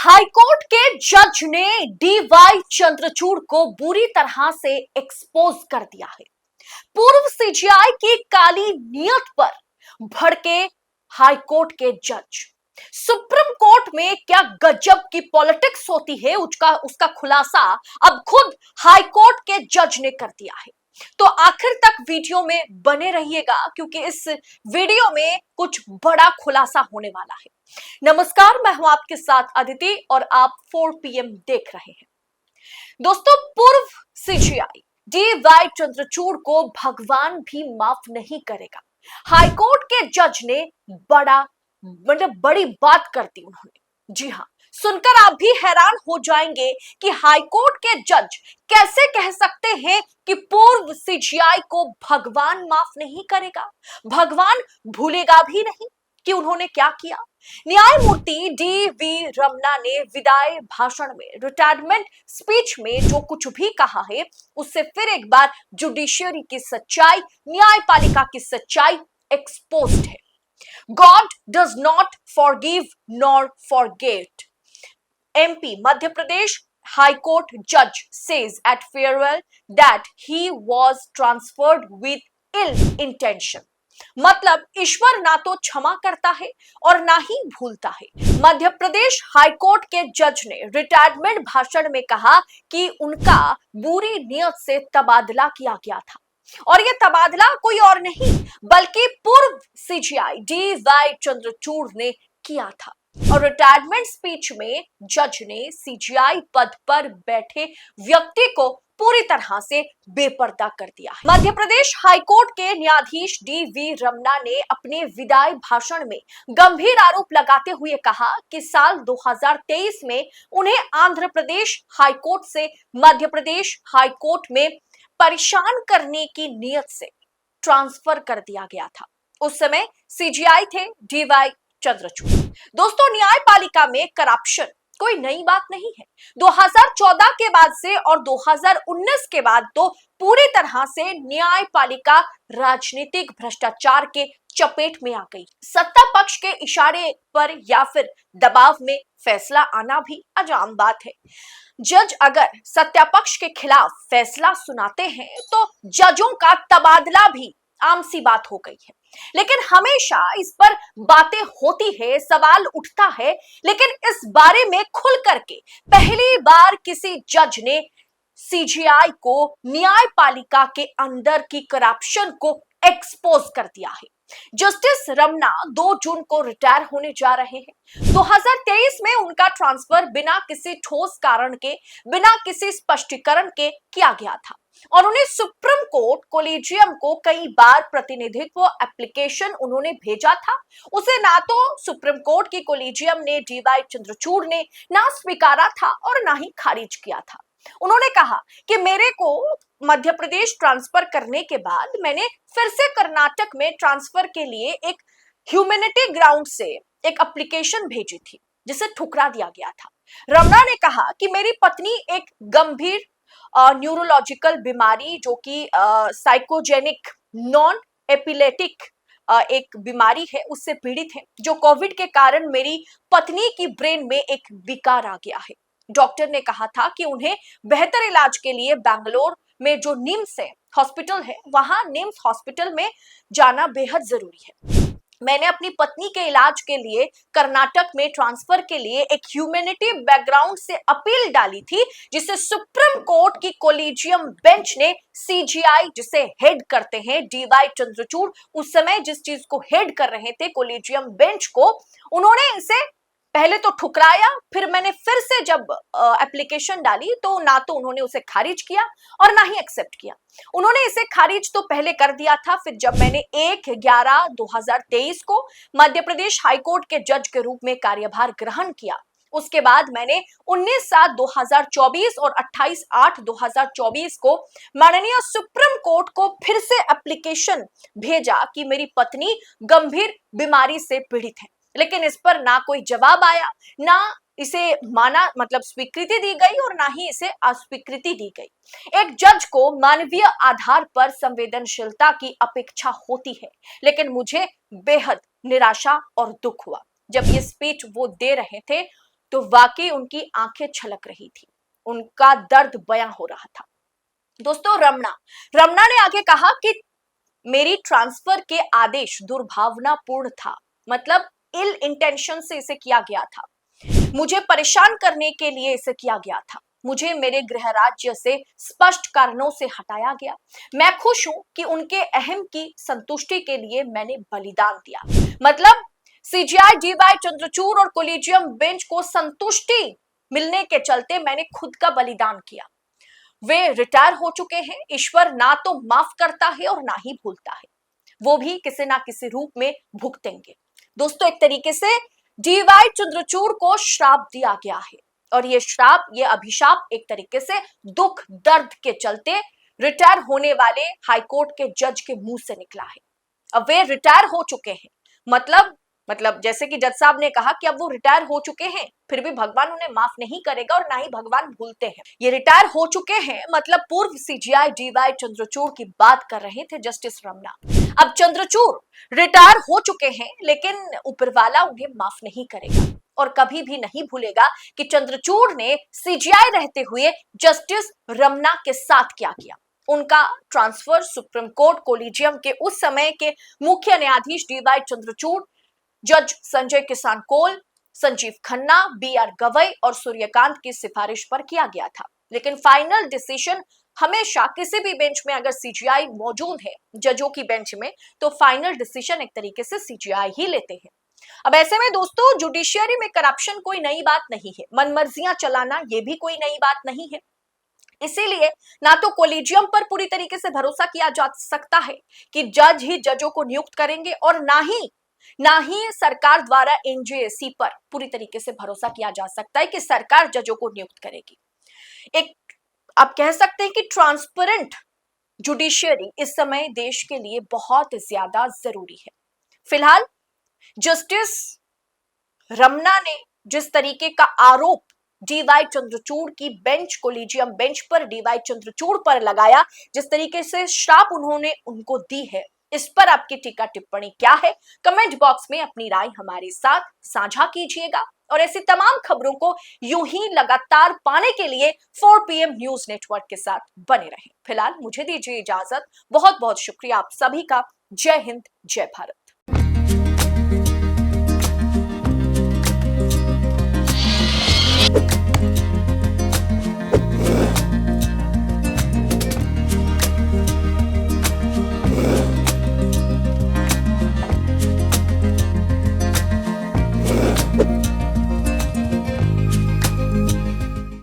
High court के जज ने डीवाई चंद्रचूड़ को बुरी तरह से एक्सपोज कर दिया है। पूर्व सीजीआई की काली नीयत पर भड़के हाईकोर्ट के जज। सुप्रीम कोर्ट में क्या गजब की पॉलिटिक्स होती है उसका खुलासा अब खुद हाईकोर्ट के जज ने कर दिया है। तो आखिर तक वीडियो में बने रहिएगा क्योंकि इस वीडियो में कुछ बड़ा खुलासा होने वाला है। नमस्कार, मैं हूं आपके साथ अदिति और आप 4 PM देख रहे हैं। दोस्तों, पूर्व सीजीआई डीवाई चंद्रचूड़ को भगवान भी माफ नहीं करेगा। हाईकोर्ट के जज ने बड़ी बात कर दी उन्होंने। जी हां, सुनकर आप भी हैरान हो जाएंगे कि हाईकोर्ट के जज कैसे कह सकते हैं कि पूर्व सीजीआई को भगवान माफ नहीं करेगा, भगवान भूलेगा भी नहीं कि उन्होंने क्या किया। न्यायमूर्ति DV रमन्ना ने विदाई भाषण में, रिटायरमेंट स्पीच में जो कुछ भी कहा है उससे फिर एक बार जुडिशियरी की सच्चाई, न्यायपालिका की सच्चाई एक्सपोज्ड है। God does not forgive nor forget. MP Madhya Pradesh High Court judge says at farewell that he was transferred with ill intention. मतलब ईश्वर ना तो क्षमा करता है और ना ही भूलता है। मध्य प्रदेश हाईकोर्ट के जज ने रिटायरमेंट भाषण में कहा कि उनका बुरी नियत से तबादला किया गया था और यह तबादला कोई और नहीं बल्कि पूर्व सीजीआई डीवाई चंद्रचूड़ ने किया था। और रिटायरमेंट स्पीच में जज ने सीजीआई पद पर बैठे व्यक्ति को पूरी तरह से बेपर्दा कर दिया है। मध्य प्रदेश हाईकोर्ट के न्यायाधीश DV रमन्ना ने अपने विदाई भाषण में गंभीर आरोप लगाते हुए कहा कि साल 2023 में उन्हें आंध्र प्रदेश हाईकोर्ट से मध्य प्रदेश हाईकोर्ट में परेशान करने की नियत से ट्रांसफर कर दिया गया था। उस समय सीजीआई थे डीवाई चंद्रचूड़। दोस्तों, न्यायपालिका में करप्शन कोई नई बात नहीं है। 2014 के बाद से और 2019 के बाद तो पूरी तरह से न्यायपालिका राजनीतिक भ्रष्टाचार के चपेट में आ गई। सत्ता पक्ष के इशारे पर या फिर दबाव में फैसला आना भी आम बात है। जज अगर सत्तापक्ष के खिलाफ फैसला सुनाते हैं तो जजों का तबादला भी आम सी बात हो गई है। लेकिन हमेशा इस पर बातें होती है, सवाल उठता है, लेकिन इस बारे में खुल करके पहली बार किसी जज ने सीजीआई को न्यायपालिका के अंदर की करप्शन को एक्सपोज कर दिया है। जस्टिस रमन्ना 2 जून को रिटायर होने जा रहे हैं। 2023 में उनका ट्रांसफर बिना किसी ठोस कारण के, बिना किसी स्पष्टीकरण के किया गया था और उन्हें सुप्रीम कोर्ट कोलेजियम को कई बार प्रतिनिधित्व एप्लीकेशन उन्होंने भेजा था। उसे ना तो सुप्रीम कोर्ट की कोलेजियम ने डीवाई चंद्रचूड़ ने ना स्वीकारा था और ना ही खारिज किया था। उन्होंने कहा कि मेरे को मध्य प्रदेश ट्रांसफर करने के बाद मैंने फिर से कर्नाटक में ट्रांसफर के लिए एक ह्यूमैनिटी ग्राउंड से एक एप्लीकेशन भेजी थी जिसे ठुकरा दिया गया था। रमन्ना ने कहा कि मेरी पत्नी एक गंभीर न्यूरोलॉजिकल बीमारी जो कि साइकोजेनिक नॉन एपिलेटिक एक बीमारी है उससे पीड़ित है, जो कोविड के कारण मेरी पत्नी की ब्रेन में एक विकार आ गया है। डॉक्टर ने कहा था कि उन्हें बेहतर इलाज के लिए बैंगलोर में जो निम्स है हॉस्पिटल है, वहां निम्स हॉस्पिटल में जाना बेहद जरूरी है। मैंने अपनी पत्नी के इलाज के लिए कर्नाटक में ट्रांसफर के लिए एक ह्यूमैनिटी बैकग्राउंड से अपील डाली थी जिसे सुप्रीम कोर्ट की कोलेजियम बेंच ने सीजीआई जिसे हेड करते हैं डीवाई चंद्रचूड़, उस समय जिस चीज को हेड कर रहे थे कोलेजियम बेंच को, उन्होंने इसे पहले तो ठुकराया, फिर मैंने फिर से जब एप्लीकेशन डाली तो ना तो उन्होंने उसे खारिज किया और ना ही एक्सेप्ट किया। उन्होंने इसे खारिज तो पहले कर दिया था, फिर जब मैंने 1/11/2023 को मध्य प्रदेश हाईकोर्ट के जज के रूप में कार्यभार ग्रहण किया, उसके बाद मैंने 19/7/2024 और 28/8/2024 को माननीय सुप्रीम कोर्ट को फिर से एप्लीकेशन भेजा कि मेरी पत्नी गंभीर बीमारी से पीड़ित है। लेकिन इस पर ना कोई जवाब आया, ना इसे माना मतलब स्वीकृति दी गई और ना ही इसे अस्वीकृति दी गई। एक जज को मानवीय आधार पर संवेदनशीलता की अपेक्षा होती है, लेकिन मुझे बेहद निराशा और दुख हुआ जब ये स्पीच वो दे रहे थे तो वाकई उनकी आंखें छलक रही थी, उनका दर्द बयां हो रहा था। दोस्तों, रमना ने आगे कहा कि मेरी ट्रांसफर के आदेश दुर्भावनापूर्ण था, मतलब इल इंटेंशन से इसे किया गया था, मुझे परेशान करने के लिए इसे किया गया था, मुझे मेरे गृह राज्य से स्पष्ट कारणों से हटाया गया। मैं खुश हूं कि उनके अहम की संतुष्टि के लिए मैंने बलिदान दिया। मतलब सीजीआई डीवाई चंद्रचूड़ और कोलिजियम बेंच को संतुष्टि मिलने के चलते मैंने खुद का बलिदान किया। वे रिटायर हो चुके हैं, ईश्वर ना तो माफ करता है और ना ही भूलता है, वो भी किसी ना किसी रूप में भुगतेंगे। दोस्तों, एक तरीके से डीवाई चंद्रचूड़ को श्राप दिया गया है, और ये श्राप, ये अभिशाप एक तरीके से दुख दर्द के चलते रिटायर होने वाले हाईकोर्ट के जज के मुंह से निकला है। अब वे रिटायर हो चुके हैं, मतलब जैसे कि जज साहब ने कहा कि अब वो रिटायर हो चुके हैं, फिर भी भगवान उन्हें माफ नहीं करेगा और ना ही भगवान भूलते हैं। ये रिटायर हो चुके हैं मतलब पूर्व सीजीआई डीवाई चंद्रचूड़ की बात कर रहे थे जस्टिस रमना। अब चंद्रचूड़ रिटायर हो चुके हैं, लेकिन ऊपर वाला उन्हें माफ नहीं करेगा और कभी भी नहीं भूलेगा कि चंद्रचूड़ ने सीजीआई रहते हुए जस्टिस रमना के साथ क्या किया। उनका ट्रांसफर सुप्रीम कोर्ट कोलिजियम के उस समय के मुख्य न्यायाधीश डीवाई चंद्रचूड़, जज संजय किसान कोल, संजीव खन्ना, बीआर गवई और सूर्यकांत की सिफारिश पर किया गया था। लेकिन फाइनल डिसीजन हमेशा किसी भी बेंच में अगर सीजीआई मौजूद है, जजों की बेंच में, तो फाइनल डिसीजन एक तरीके से सीजीआई ही लेते हैं। अब ऐसे में दोस्तों, जुडिशियरी में करप्शन कोई नई बात नहीं है, मनमर्जियां चलाना ये भी कोई नई बात नहीं है। इसीलिए ना तो कोलिजियम पर पूरी तरीके से भरोसा किया जा सकता है कि जज ही जजों को नियुक्त करेंगे, और ना ही सरकार द्वारा एनजेएसी पर पूरी तरीके से भरोसा किया जा सकता है कि सरकार जजों को नियुक्त करेगी। एक आप कह सकते हैं कि ट्रांसपेरेंट जुडिशियरी इस समय देश के लिए बहुत ज्यादा जरूरी है। फिलहाल जस्टिस रमना ने जिस तरीके का आरोप डीवाई चंद्रचूड़ की बेंच, कोलिजियम बेंच पर डीवाई चंद्रचूड़ पर लगाया, जिस तरीके से श्राप उन्होंने उनको दी है, इस पर आपकी टीका टिप्पणी क्या है? कमेंट बॉक्स में अपनी राय हमारे साथ साझा कीजिएगा, और ऐसी तमाम खबरों को यूं ही लगातार पाने के लिए 4 PM न्यूज नेटवर्क के साथ बने रहें। फिलहाल मुझे दीजिए इजाजत। बहुत बहुत शुक्रिया आप सभी का। जय हिंद, जय भारत।